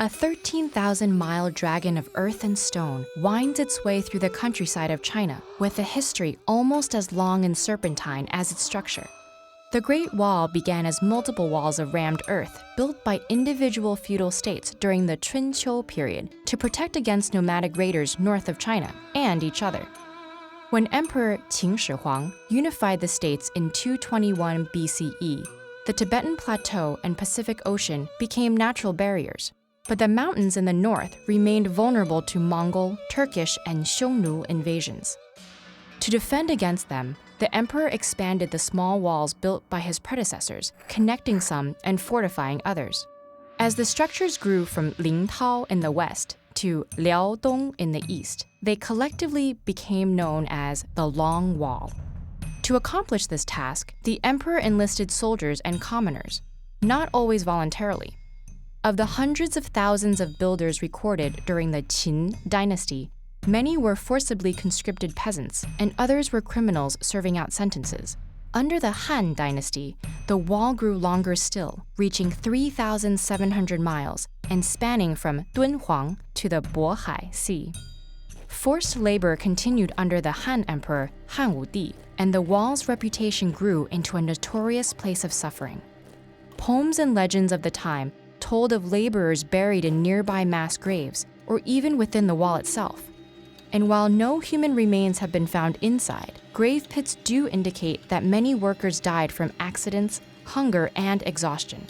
A 13,000-mile dragon of earth and stone winds its way through the countryside of China with a history almost as long and serpentine as its structure. The Great Wall began as multiple walls of rammed earth built by individual feudal states during the Chunqiu period to protect against nomadic raiders north of China and each other. When Emperor Qin Shi Huang unified the states in 221 BCE, the Tibetan Plateau and Pacific Ocean became natural barriers. But the mountains in the north remained vulnerable to Mongol, Turkish, and Xiongnu invasions. To defend against them, the emperor expanded the small walls built by his predecessors, connecting some and fortifying others. As the structures grew from Lingtao in the west to Liaodong in the east, they collectively became known as the Long Wall. To accomplish this task, the emperor enlisted soldiers and commoners, not always voluntarily. Of the hundreds of thousands of builders recorded during the Qin dynasty, many were forcibly conscripted peasants, and others were criminals serving out sentences. Under the Han dynasty, the wall grew longer still, reaching 3,700 miles and spanning from Dunhuang to the Bohai Sea. Forced labor continued under the Han emperor Han Wudi, and the wall's reputation grew into a notorious place of suffering. Poems and legends of the time told of laborers buried in nearby mass graves, or even within the wall itself. And while no human remains have been found inside, grave pits do indicate that many workers died from accidents, hunger, and exhaustion.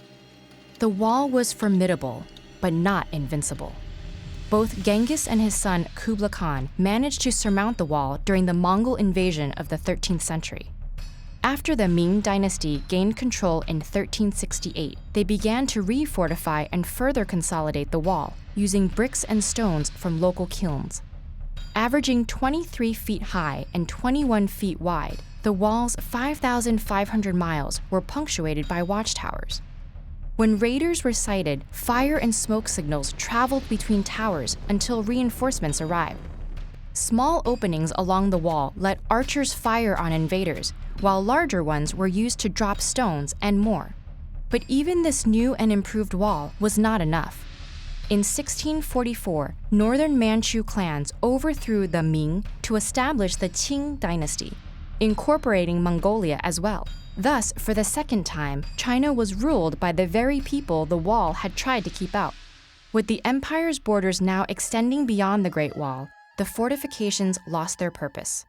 The wall was formidable, but not invincible. Both Genghis and his son Kublai Khan managed to surmount the wall during the Mongol invasion of the 13th century. After the Ming dynasty gained control in 1368, they began to refortify and further consolidate the wall, using bricks and stones from local kilns. Averaging 23 feet high and 21 feet wide, the wall's 5,500 miles were punctuated by watchtowers. When raiders were sighted, fire and smoke signals traveled between towers until reinforcements arrived. Small openings along the wall let archers fire on invaders, while larger ones were used to drop stones and more. But even this new and improved wall was not enough. In 1644, northern Manchu clans overthrew the Ming to establish the Qing dynasty, incorporating Mongolia as well. Thus, for the second time, China was ruled by the very people the wall had tried to keep out. With the empire's borders now extending beyond the Great Wall, the fortifications lost their purpose.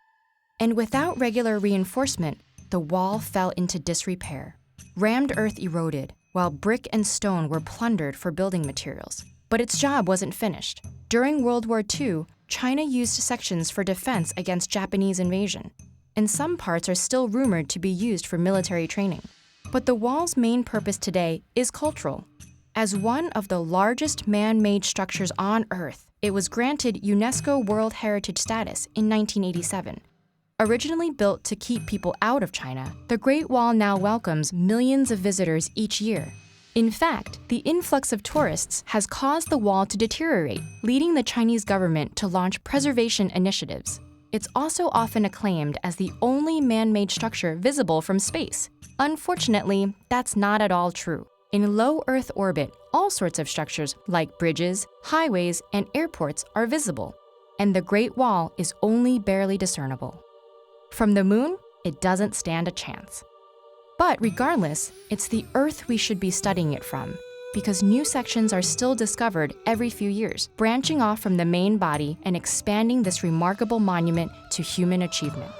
And without regular reinforcement, the wall fell into disrepair. Rammed earth eroded, while brick and stone were plundered for building materials. But its job wasn't finished. During World War II, China used sections for defense against Japanese invasion, and some parts are still rumored to be used for military training. But the wall's main purpose today is cultural. As one of the largest man-made structures on Earth, it was granted UNESCO World Heritage status in 1987. Originally built to keep people out of China, the Great Wall now welcomes millions of visitors each year. In fact, the influx of tourists has caused the wall to deteriorate, leading the Chinese government to launch preservation initiatives. It's also often acclaimed as the only man-made structure visible from space. Unfortunately, that's not at all true. In low Earth orbit, all sorts of structures like bridges, highways, and airports are visible, and the Great Wall is only barely discernible. From the moon, it doesn't stand a chance. But regardless, it's the Earth we should be studying it from, because new sections are still discovered every few years, branching off from the main body and expanding this remarkable monument to human achievement.